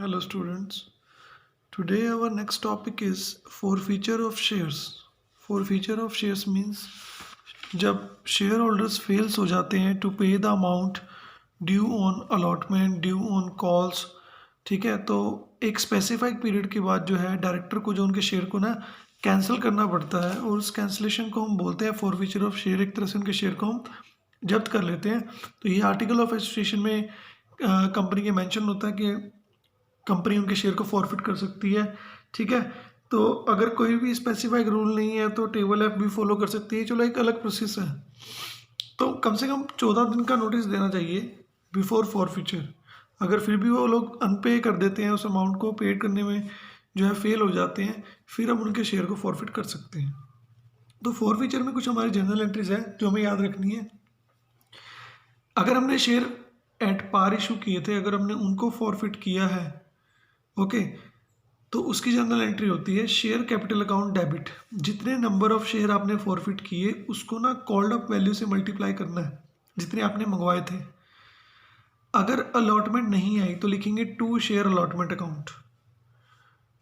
Hello students. Today our next topic is forfeiture of shares. Forfeiture of shares means जब share holders fails हो जाते हैं to पे the amount due on allotment due on calls, ठीक है। तो एक स्पेसिफाइड पीरियड के बाद जो है डायरेक्टर को जो उनके शेयर को ना कैंसिल करना पड़ता है और उस कैंसिलेशन को हम बोलते हैं फॉरफीचर ऑफ शेयर। एक तरह से उनके शेयर को हम जब्त कर लेते हैं। तो ये आर्टिकल ऑफ एसोसिएशन में कंपनी के मेंशन होता है कि कंपनी उनके शेयर को फॉरफिट कर सकती है, ठीक है। तो अगर कोई भी स्पेसिफाइड रूल नहीं है तो टेबल एफ भी फॉलो कर सकती है। चलो एक अलग प्रोसेस है, तो कम से कम 14 दिन का नोटिस देना चाहिए बिफोर फॉरफिचर। अगर फिर भी वो लोग अनपे कर देते हैं, उस अमाउंट को पेड करने में जो है फेल हो जाते हैं, फिर हम उनके शेयर को फॉरफिट कर सकते हैं। तो फॉरफिचर में कुछ हमारी जनरल एंट्रीज है जो हमें याद रखनी है। अगर हमने शेयर एट पार इशू किए थे, अगर हमने उनको फॉरफिट किया है, ओके, तो उसकी जनरल एंट्री होती है शेयर कैपिटल अकाउंट डेबिट। जितने नंबर ऑफ शेयर आपने फॉरफिट किए उसको ना कॉल्ड अप वैल्यू से मल्टीप्लाई करना है, जितने आपने मंगवाए थे। अगर अलॉटमेंट नहीं आई तो लिखेंगे टू शेयर अलॉटमेंट अकाउंट।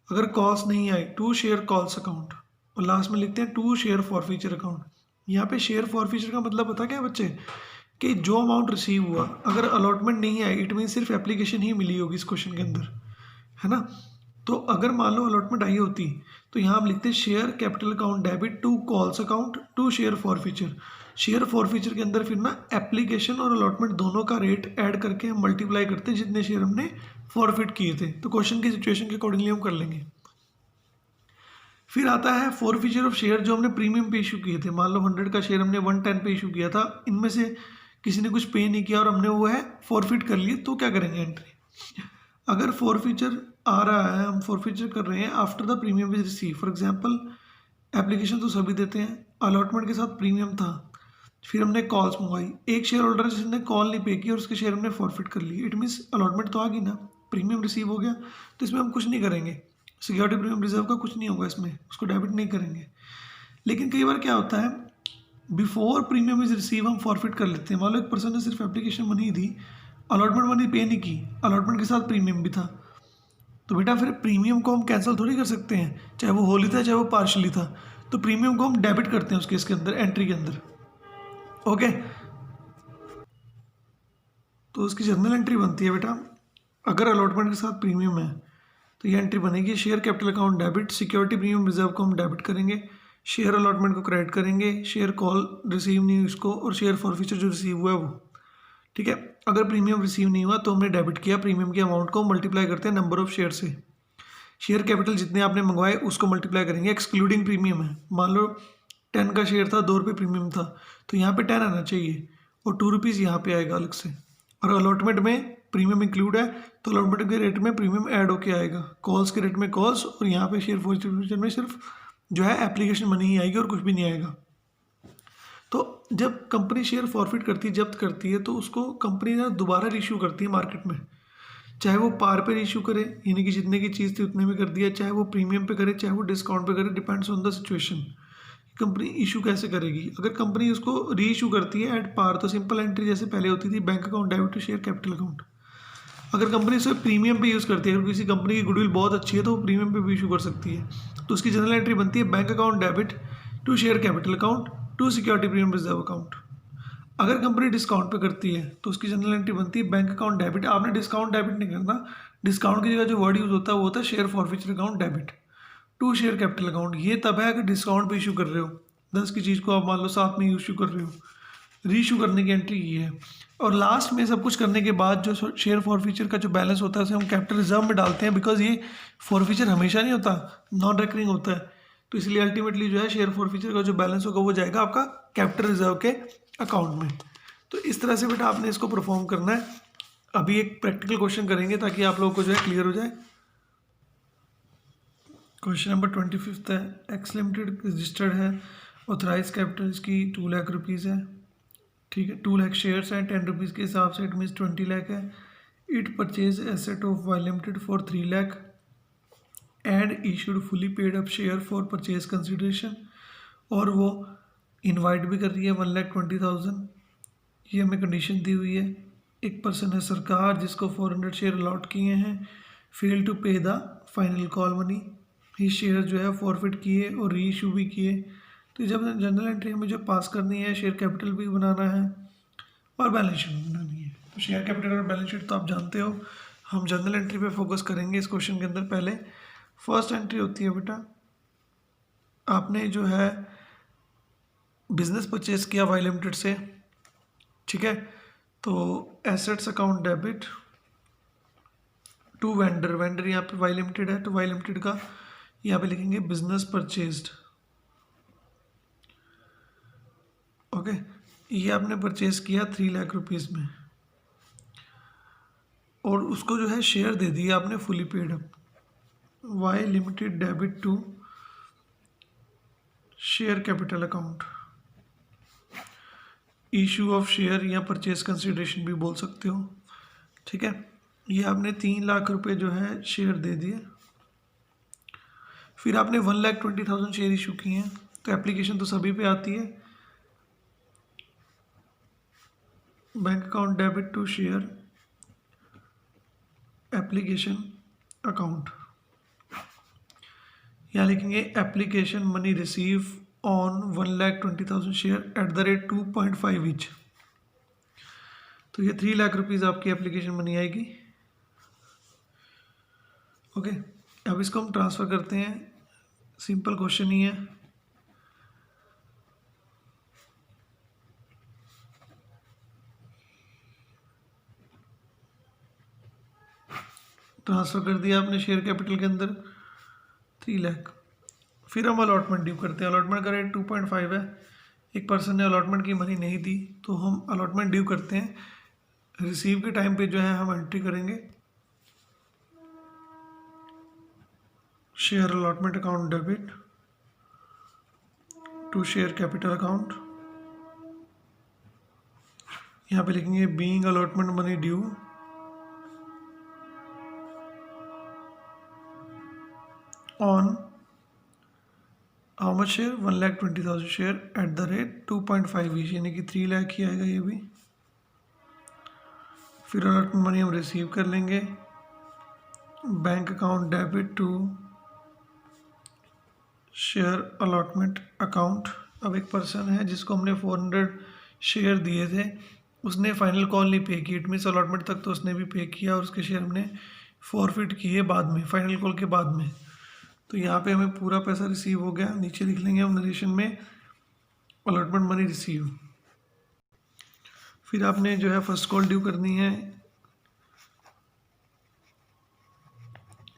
अगर कॉल्स नहीं आई टू शेयर कॉल्स अकाउंट, और लास्ट में लिखते हैं टू शेयर फॉरफीचर अकाउंट। यहाँ पे शेयर फॉरफीचर का मतलब पता क्या है बच्चे, कि जो अमाउंट रिसीव हुआ, अगर अलॉटमेंट नहीं आई इट मीन सिर्फ एप्लीकेशन ही मिली होगी इस क्वेश्चन के अंदर, है ना। तो अगर मान लो अलॉटमेंट आई होती तो यहाँ हम लिखते हैं share capital account debit to calls account to share forfeiture. Share forfeiture के अंदर फिर ना एप्लीकेशन और अलॉटमेंट दोनों का रेट ऐड करके हम मल्टीप्लाई करते हैं जितने शेयर हमने फॉरफिट किए थे। तो क्वेश्चन की सिचुएशन के अकॉर्डिंगली हम कर लेंगे। फिर आता है फॉरफीचर ऑफ शेयर जो हमने प्रीमियम पे इशू किए थे। मान लो 100 का शेयर हमने 110 पे इशू किया था, इनमें से किसी ने कुछ पे नहीं किया और हमने वो है फॉरफिट कर लिए, तो क्या करेंगे एंट्री। अगर फॉरफीचर आ रहा है, हम फॉरफीचर कर रहे हैं after the premium is receive, for example application तो सभी देते हैं, अलॉटमेंट के साथ प्रीमियम था, फिर हमने कॉल्स मंगवाई, एक शेयर होल्डर जिसने कॉल नहीं पे की और उसके शेयर हमने फॉरफिट कर लिए, इट मीन्स अलॉटमेंट तो आ गई ना, प्रीमियम रिसीव हो गया, तो इसमें हम कुछ नहीं करेंगे। सिक्योरिटी प्रीमियम रिजर्व का कुछ नहीं होगा इसमें, उसको डेबिट नहीं करेंगे। लेकिन कई बार क्या होता है, बिफोर प्रीमियम इज रिसीव हम फॉरफिट कर लेते हैं। मान लो एक पर्सन ने सिर्फ एप्लीकेशन मनी दी, अलॉटमेंट मनी पे नहीं की, अलॉटमेंट के साथ प्रीमियम भी था, तो बेटा फिर प्रीमियम को हम कैंसिल थोड़ी कर सकते हैं, चाहे वो होली था चाहे वो पार्शली था। तो प्रीमियम को हम डेबिट करते हैं उसके इसके अंदर एंट्री के अंदर, ओके। तो उसकी जर्नल एंट्री बनती है बेटा, अगर अलॉटमेंट के साथ प्रीमियम है तो ये एंट्री बनेगी share capital account debit, security premium reserve को हम डेबिट करेंगे, शेयर अलॉटमेंट को क्रेडिट करेंगे, शेयर कॉल रिसीव नहीं हुई उसको, और शेयर फॉरफीचर जो रिसीव हुआ है वो, ठीक है। अगर प्रीमियम रिसीव नहीं हुआ तो हमने डेबिट किया, प्रीमियम के अमाउंट को मल्टीप्लाई करते हैं नंबर ऑफ शेयर से, शेयर कैपिटल जितने आपने मंगवाए उसको मल्टीप्लाई करेंगे, एक्सक्लूडिंग प्रीमियम है। मान लो 10 का शेयर था, 2 रुपये प्रीमियम था, तो यहाँ पे 10 आना चाहिए और 2 रुपीज़ यहाँ पे आएगा अलग से। और अलॉटमेंट में प्रीमियम इंक्लूड है तो अलॉटमेंट के रेट में प्रीमियम ऐड होके आएगा, कॉल्स के रेट में कॉल्स, और यहाँ पे शेयर फॉरफीचर में सिर्फ जो है एप्लीकेशन मनी ही आएगी और कुछ भी नहीं आएगा। तो जब कंपनी शेयर फॉरफिट करती है, जब्त करती है, तो उसको कंपनी ना दोबारा रीइशू करती है मार्केट में, चाहे वो पार पे इशू करे, यानी कि जितने की चीज़ थी उतने में कर दिया, चाहे वो प्रीमियम पे करे, चाहे वो डिस्काउंट पे करे, depends on the situation company issue कैसे करेगी। अगर कंपनी उसको री इशू करती है एट पार तो सिंपल एंट्री जैसे पहले होती थी, bank account debit to share capital account. अगर कंपनी उसे प्रीमियम पे यूज़ करती है, अगर किसी कंपनी की गुडविल बहुत अच्छी है तो वो प्रीमियम पे भी इशू कर सकती है, तो उसकी जनरल एंट्री बनती है bank account debit to share capital account to security premium reserve account. अगर कंपनी डिस्काउंट पे करती है तो उसकी जनरल एंट्री बनती है बैंक अकाउंट डेबिट। आपने डिस्काउंट डेबिट नहीं करना, डिस्काउंट की जगह जो वर्ड यूज होता है वो होता है share forfeiture account debit to share capital account. ये तब है अगर डिस्काउंट पे इशू कर रहे हो, 10 की चीज़ को आप मान लो 7 में इशू कर रहे हो, रीइशू करने की एंट्री ये है। और लास्ट में सब कुछ करने के बाद जो शेयर फॉरफीचर का जो बैलेंस होता है उसे हम कैपिटल रिजर्व में डालते हैं, बिकॉज ये फॉरफीचर हमेशा नहीं होता, नॉन रेकरिंग होता है, तो इसलिए अल्टीमेटली जो है शेयर फॉरफीचर का जो बैलेंस होगा वो जाएगा आपका कैपिटल रिजर्व के अकाउंट में। तो इस तरह से बेटा आपने इसको परफॉर्म करना है। अभी एक प्रैक्टिकल क्वेश्चन करेंगे ताकि आप लोगों को जो है क्लियर हो जाए। क्वेश्चन नंबर 25 है, एक्स लिमिटेड रजिस्टर्ड है, ऑथराइज कैपिटल इसकी 2 लाख रुपीज़ है, ठीक है, 2 लाख शेयर्स हैं 10 रुपीज़ के हिसाब से, इट मीन्स 20 लाख है। It purchase asset of Y limited for 3 lakh and issued fully paid up share for purchase consideration, और वो इनवाइट भी कर रही है 1,20,000। ये हमें कंडीशन दी हुई है। एक पर्सन है सरकार जिसको 400 शेयर अलॉट किए हैं, फेल टू पे the final call money, he share जो है फॉरफिट किए और री इशू भी किए। तो जब जनरल एंट्री हमें जो पास करनी है, शेयर कैपिटल भी बनाना है और बैलेंस शीट भी बनानी है। तो शेयर कैपिटल और बैलेंस शीट तो आप जानते हो, हम जनरल एंट्री पे फोकस करेंगे इस क्वेश्चन के अंदर। पहले फर्स्ट एंट्री होती है बेटा, आपने जो है बिजनेस परचेज किया वाई लिमिटेड से, ठीक है। तो assets account debit to vendor, vendor यहाँ पे वाई लिमिटेड है, तो वाई लिमिटेड का यहाँ पे लिखेंगे बिजनेस परचेज्ड। ओके, ये आपने परचेज किया 3 लाख रुपीज़ में और उसको जो है शेयर दे दिया आपने fully paid up. Y limited debit to share capital account, issue of share या परचेज कंसिडरेशन भी बोल सकते हो, ठीक है। ये आपने 3 लाख रुपए जो है शेयर दे दिए। फिर आपने 1,20,000 शेयर इशू किए हैं, तो एप्लीकेशन तो सभी पे आती है, bank account debit to share application account, यहाँ लिखेंगे application money receive on 1,20,000 share at the rate 2.5 each. तो ये 3 लाख रुपीज़ आपकी एप्लीकेशन मनी आएगी। ओके, अब इसको हम ट्रांसफ़र करते हैं, सिंपल क्वेश्चन ही है। ट्रांसफ़र कर दिया आपने शेयर कैपिटल के अंदर 3 लाख। फिर हम अलॉटमेंट ड्यू करते हैं, अलॉटमेंट का रेट 2.5 है, एक पर्सन ने अलॉटमेंट की मनी नहीं दी, तो हम अलॉटमेंट ड्यू करते हैं। रिसीव के टाइम पे जो है हम एंट्री करेंगे share allotment account debit to share capital account, यहाँ पे लिखेंगे being allotment money due on how much share 1,20,000 share at the rate 2.5 each, यानी कि 3 लाख ही आएगा ये भी। फिर अलॉटमेंट मनी हम रिसीव कर लेंगे, bank account debit to share allotment account. अब एक पर्सन है जिसको हमने 400 शेयर दिए थे, उसने फाइनल कॉल नहीं पे की, इट मीन्स अलॉटमेंट तक तो उसने भी पे किया और उसके शेयर हमने फॉरफिट किए बाद में, फाइनल कॉल के बाद में। तो यहाँ पे हमें पूरा पैसा रिसीव हो गया, नीचे लिख लेंगे हम नरेशन में अलॉटमेंट मनी रिसीव। फिर आपने जो है फर्स्ट कॉल ड्यू करनी है,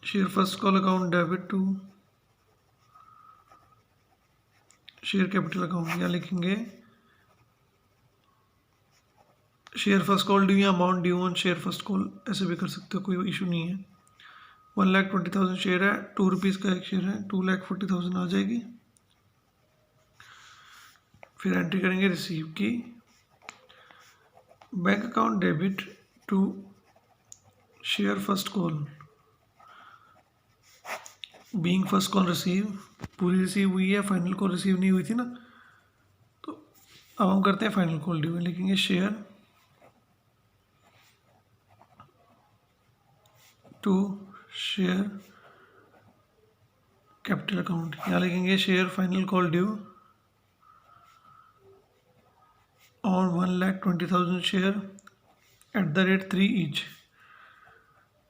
share first call account debit to share capital account, यहाँ लिखेंगे शेयर फर्स्ट कॉल ड्यू या amount due on share first call, ऐसे भी कर सकते हो, कोई इशू नहीं है। 1,20,000 शेयर है, 2 रुपीज़ का एक शेयर है, 2,40,000 आ जाएगी। फिर एंट्री करेंगे रिसीव की, bank account debit to share first call, being first call receive, पूरी रिसीव हुई है, फाइनल कॉल रिसीव नहीं हुई थी ना, तो अब हम करते हैं फाइनल कॉल ड्यू, लिखेंगे share to share capital account, यहाँ लिखेंगे share final call due on 1,20,000 share at the rate 3 each,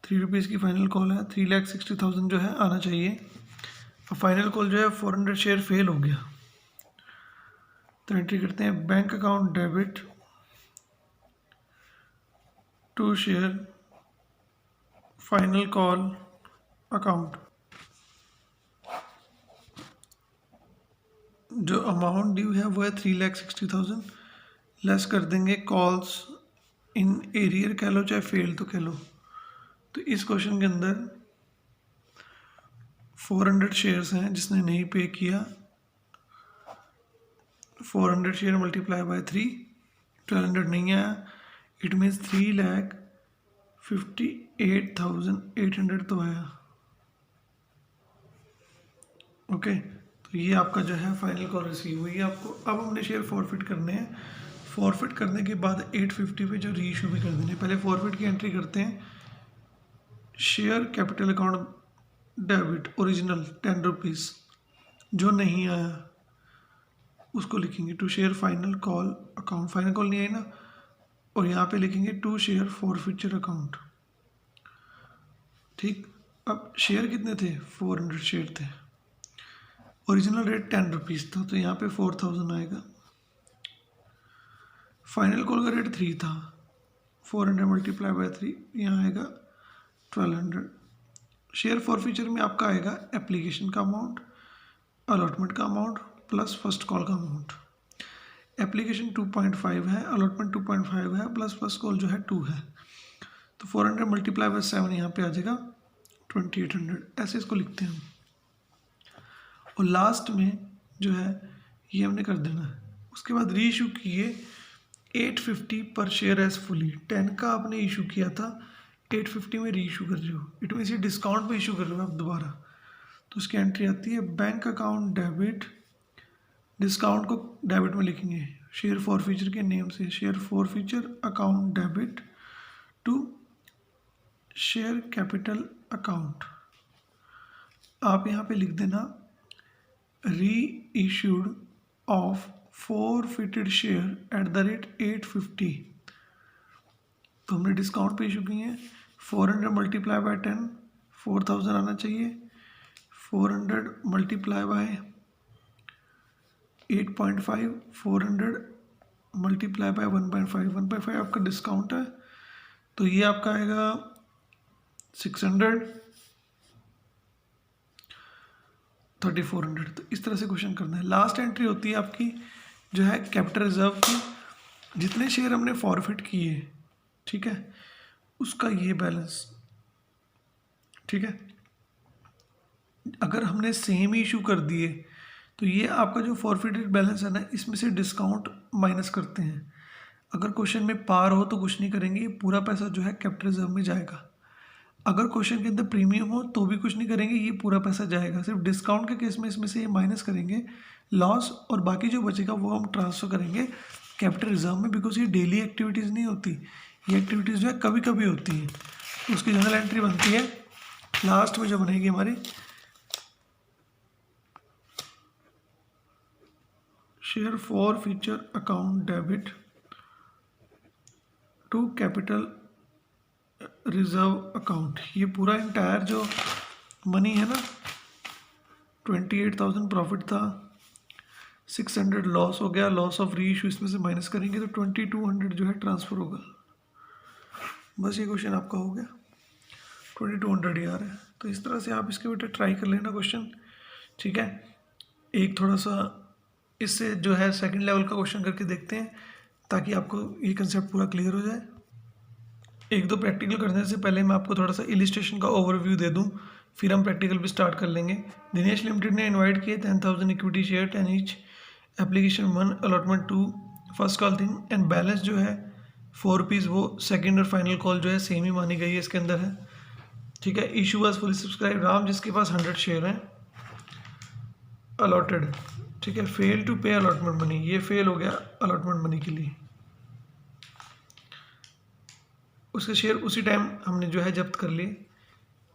3 rupees की फाइनल कॉल है, 3,60,000 जो है आना चाहिए। अब फाइनल कॉल जो है 400 शेयर फेल हो गया, तो एंट्री करते हैं bank account debit to share final call account, जो अमाउंट ड्यू है वो है 3,60,000, लेस कर देंगे कॉल्स इन एरियर कह लो चाहे फेल तो कह लो। तो इस क्वेश्चन के अंदर 400 शेयर्स हैं जिसने नहीं पे किया, 400 शेयर मल्टीप्लाई बाय 3, 1,200 नहीं आया, इट मीन्स 3,58,800 तो आया। ओके, तो ये आपका जो है फाइनल कॉल रिसीव हुई है आपको। अब हमने शेयर फॉरफिट करने हैं, फॉरफिट करने के बाद 850 पे जो री इशू भी कर देने, पहले फॉरफिट की एंट्री करते हैं, share capital account debit original 10 rupees जो नहीं आया उसको लिखेंगे to share final call account, final call नहीं आई ना, और यहाँ पे लिखेंगे टू शेयर फॉरफीचर अकाउंट। ठीक, अब शेयर कितने थे? 400 शेयर थे, ओरिजिनल रेट 10 रुपीज़ था तो यहाँ पे 4000 आएगा। फाइनल कॉल का रेट 3 था, 400 मल्टीप्लाई बाय 3 यहाँ आएगा 1200। शेयर फॉरफीचर में आपका आएगा एप्लीकेशन का अमाउंट, अलॉटमेंट का अमाउंट प्लस फर्स्ट कॉल का अमाउंट। एप्लीकेशन 2.5 है, अलॉटमेंट 2.5 है, प्लस फर्स्ट कॉल जो है 2 है, तो 400 मल्टीप्लाई बाय 7 यहाँ पे आ जाएगा 2800, ऐसे इसको लिखते हैं। और लास्ट में जो है ये हमने कर देना है। उसके बाद री इशू किए 850 पर शेयर एज फुली, 10 का आपने इशू किया था, 850 में री इशू कर रहे हो, इट मीन डिस्काउंट पे इशू कर रहे हो आप दोबारा, तो उसकी एंट्री आती है बैंक अकाउंट डेबिट, डिस्काउंट को डेबिट में लिखेंगे शेयर फॉरफीचर के नेम से, share forfeiture account debit to share capital account. आप यहाँ पे लिख देना reissued of forfeited share at the rate 850, तो हमने डिस्काउंट पे इशू किए हैं। 400 मल्टीप्लाई बाय 10 4000 आना चाहिए, 400 मल्टीप्लाई बाय 8.5 400 मल्टीप्लाई बाय 1.5 1.5 आपका डिस्काउंट है, तो ये आपका आएगा 600 3400। तो इस तरह से क्वेश्चन करना है। लास्ट एंट्री होती है आपकी जो है कैपिटल रिजर्व की, जितने शेयर हमने फॉरफिट किए, ठीक है, उसका ये बैलेंस, ठीक है। अगर हमने सेम ही इशू कर दिए तो ये आपका जो फॉरफिटेड बैलेंस है ना, इसमें से डिस्काउंट माइनस करते हैं। अगर क्वेश्चन में पार हो तो कुछ नहीं करेंगे, ये पूरा पैसा जो है कैपिटल रिजर्व में जाएगा। अगर क्वेश्चन के अंदर प्रीमियम हो तो भी कुछ नहीं करेंगे, ये पूरा पैसा जाएगा। सिर्फ डिस्काउंट के केस में इसमें से ये माइनस करेंगे लॉस, और बाकी जो बचेगा वो हम ट्रांसफर करेंगे कैपिटल रिजर्व में, बिकॉज ये डेली एक्टिविटीज़ नहीं होती, ये एक्टिविटीज़ जो है कभी कभी होती है, तो उसकी जनरल एंट्री बनती है लास्ट में जो बनेगी हमारी share forfeiture account debit to capital reserve account. ये पूरा इंटायर जो मनी है ना, 28,000 प्रॉफिट था, 600 लॉस हो गया, लॉस ऑफ री इशू इसमें से माइनस करेंगे तो 2200 जो है ट्रांसफ़र होगा। बस ये क्वेश्चन आपका हो गया, 2200 ही आ रहा है। तो इस तरह से आप इसके बेटे ट्राई कर लेना क्वेश्चन, ठीक है। एक थोड़ा सा इससे जो है सेकंड लेवल का क्वेश्चन करके देखते हैं, ताकि आपको ये कंसेप्ट पूरा क्लियर हो जाए। एक दो प्रैक्टिकल करने से पहले मैं आपको थोड़ा सा इलिस्ट्रेशन का ओवरव्यू दे दूं, फिर हम प्रैक्टिकल भी स्टार्ट कर लेंगे। दिनेश लिमिटेड ने इनवाइट किए 10,000 equity share 10 each, application 1, allotment 2, first call thing, and balance जो है 4 रुपीज़, वो सेकेंड और फाइनल कॉल जो है सेम ही मानी गई है इसके अंदर है, ठीक है। Issue was fully subscribe, Ram जिसके पास 100 शेयर हैं, अलॉटेड, ठीक है। फेल टू पे अलॉटमेंट मनी, ये फेल हो गया अलॉटमेंट मनी के लिए, उसके शेयर उसी टाइम हमने जो है जब्त कर लिए।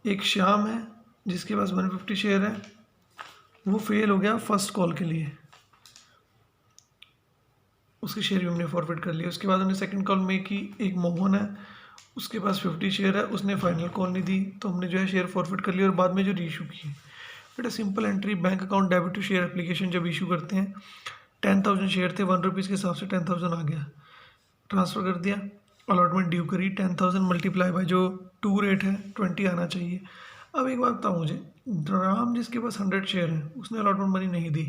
एक श्याम है जिसके पास 150 शेयर है, वो फेल हो गया फर्स्ट कॉल के लिए, उसके शेयर भी हमने फॉरवर्ड कर लिए। उसके बाद हमने सेकंड कॉल में की, एक मोहन है उसके पास 50 शेयर है, उसने फाइनल कॉल नहीं दी तो हमने जो है शेयर फॉरवर्ड कर लिए, और बाद में जो रीइशू किए। बेटा simple entry, bank account debit to share application जब इशू करते हैं, 10,000 शेयर थे, 1 रुपीज़ के हिसाब से 10,000 आ गया, ट्रांसफ़र कर दिया, अलॉटमेंट ड्यू करी, 10,000 मल्टीप्लाई बाय जो 2 रेट है 20 आना चाहिए। अब एक बात बताओ मुझे, राम जिसके पास 100 शेयर है उसने अलॉटमेंट मनी नहीं दी,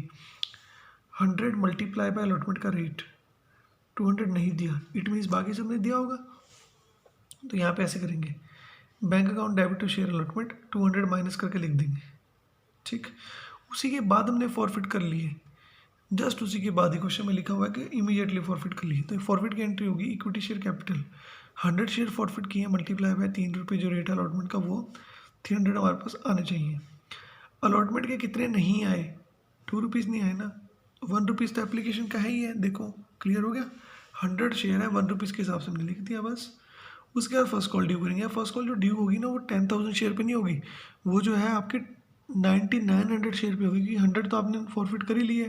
100 मल्टीप्लाई बाय अलॉटमेंट का रेट 200 नहीं दिया, इट मीन्स बाकी सबने दिया होगा। तो यहाँ पे ऐसे करेंगे, bank account debit to share allotment 200 minus करके लिख देंगे, ठीक। उसी के बाद हमने फॉरफिट कर लिए, जस्ट उसी के बाद ही क्वेश्चन में लिखा हुआ है कि इमीडिएटली फॉरफिट कर लिए, तो फॉरफिट की एंट्री होगी equity share capital, 100 share forfeit किए मल्टीप्लाई बाय 3 रुपये जो रेट है अलॉटमेंट का, वो 300 हमारे पास आने चाहिए। अलॉटमेंट के कितने नहीं आए, 2 रुपीज़ नहीं आए ना, 1 रुपीज़ तो एप्लीकेशन का है ही है, देखो क्लियर हो गया। 100 शेयर है, 1 रुपीज़ के हिसाब से हमने लिख दिया बस, उसके बाद फर्स्ट कॉल ड्यू करेंगे। फर्स्ट कॉल जो ड्यू होगी ना वो 10,000 शेयर पे नहीं होगी, वो जो है आपके 9900 शेयर पे होगी, क्योंकि 100 तो आपने फॉरफिट कर ही लिए।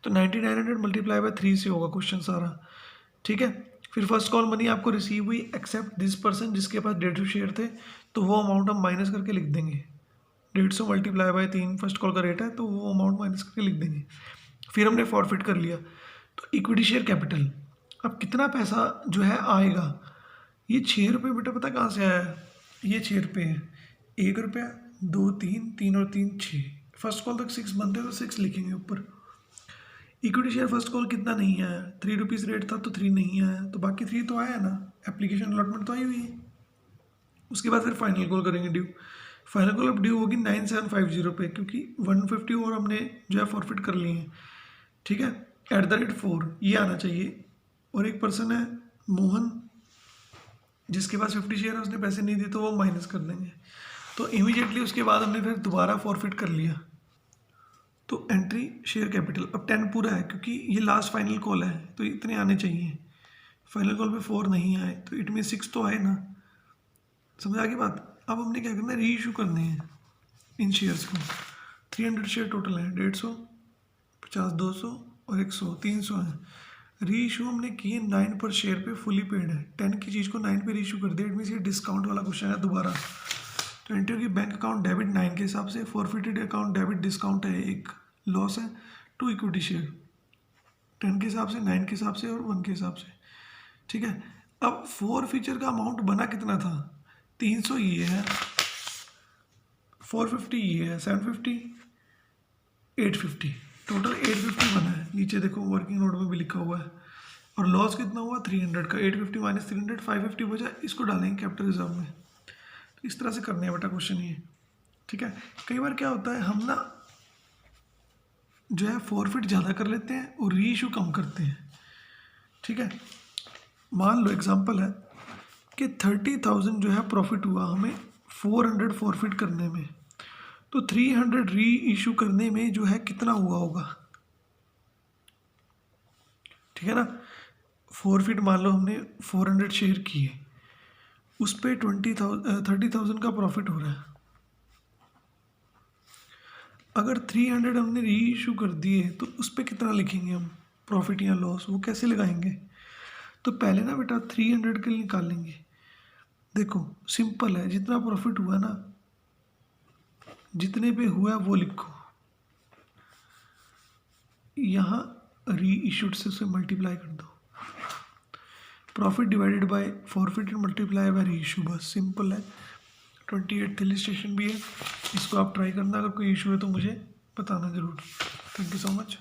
तो 9900 मल्टीप्लाई बाय 3 से होगा क्वेश्चन सारा, ठीक है। फिर फर्स्ट कॉल मनी आपको रिसीव हुई, एक्सेप्ट दिस पर्सन जिसके पास 150 शेयर थे, तो वो अमाउंट हम माइनस करके लिख देंगे। 150 मल्टीप्लाई बाय 3 फर्स्ट कॉल का रेट है, तो वो अमाउंट माइनस करके लिख देंगे। फिर हमने फॉरफिट कर लिया। तो इक्विटी शेयर कैपिटल, अब कितना पैसा जो है आएगा, ये 6 रुपये बेटा पता कहाँ से आया है, ये 6 रुपये है, 1 रुपया 2 3 3 और 3 6, फर्स्ट कॉल तक 6 बनते हैं तो 6 लिखेंगे ऊपर। इक्विटी शेयर फर्स्ट कॉल कितना नहीं आया, 3 रुपीज़ रेट था तो 3 नहीं आया, तो बाकी 3 तो आया ना, एप्लीकेशन अलॉटमेंट तो आई हुई है। उसके बाद फिर फाइनल कॉल करेंगे ड्यू। फाइनल कॉल अब ड्यू होगी 9750 पे, क्योंकि 150 और हमने जो है फॉरफिट कर लिए हैं, ठीक है। @4 ये आना चाहिए। और एक पर्सन है मोहन जिसके पास 50 शेयर है, उसने पैसे नहीं दिए तो वो माइनस कर देंगे। तो इमीडिएटली उसके बाद हमने फिर दोबारा फॉरफिट कर लिया। तो एंट्री शेयर कैपिटल अब 10 पूरा है, क्योंकि ये लास्ट फाइनल कॉल है तो इतने आने चाहिए। फाइनल कॉल पे 4 नहीं आए तो इट में 6 तो आए ना, समझ आ गई बात। अब हमने क्या करना है, री इशू करने हैं इन शेयर्स को। 300 शेयर टोटल है, 150, 50, 200 और 100, 300 है। री इशू हमने किए 9 पर शेयर पे, फुली पेड है। 10 की चीज़ को 9 पे री इशू कर दिया, इट मीन्स ये डिस्काउंट वाला क्वेश्चन है दोबारा। तो एंटर की बैंक अकाउंट डेबिट 9 के हिसाब से, फॉरफिटेड अकाउंट डेबिट डिस्काउंट है, एक लॉस है, 2 इक्विटी शेयर 10 के हिसाब से, 9 के हिसाब से और 1 के हिसाब से, ठीक है। अब 4 फीचर का अमाउंट बना कितना था, 300 ये है, 450 ये है, 750, 850, टोटल 850 बना है। नीचे देखो वर्किंग नोट में भी लिखा हुआ है। और लॉस कितना हुआ 300 का, 850 माइनस 300, 550 बचा, इसको डालेंगे कैपिटल रिजर्व में। तो इस तरह से करने हैं बेटा क्वेश्चन ये, ठीक है। कई बार क्या होता है, हम ना जो है फॉरफिट ज़्यादा कर लेते हैं और री इशू कम करते हैं, ठीक है। मान लो एग्जांपल है कि 30,000 जो है प्रॉफिट हुआ हमें 400 फॉरफिट करने में, तो 300 री इशू करने में जो है कितना हुआ होगा, ठीक है ना। फॉरफिट मान लो हमने 400 शेयर किए, उस पर 30,000 का प्रॉफिट हो रहा है। अगर 300 हमने री इशू कर दिए तो उस पर कितना लिखेंगे हम, प्रॉफिट या लॉस, वो कैसे लगाएंगे। तो पहले ना बेटा 300 के लिए निकालेंगे। देखो सिंपल है, जितना प्रॉफिट हुआ ना, जितने पे हुआ वो लिखो, यहाँ री इशूड से उसे मल्टीप्लाई कर दो, profit divided by forfeit multiply by री इशू, बस सिंपल है। 28th इलिस्ट्रेशन भी है, इसको आप ट्राई करना, अगर कोई इशू है तो मुझे बताना ज़रूर। Thank you so much.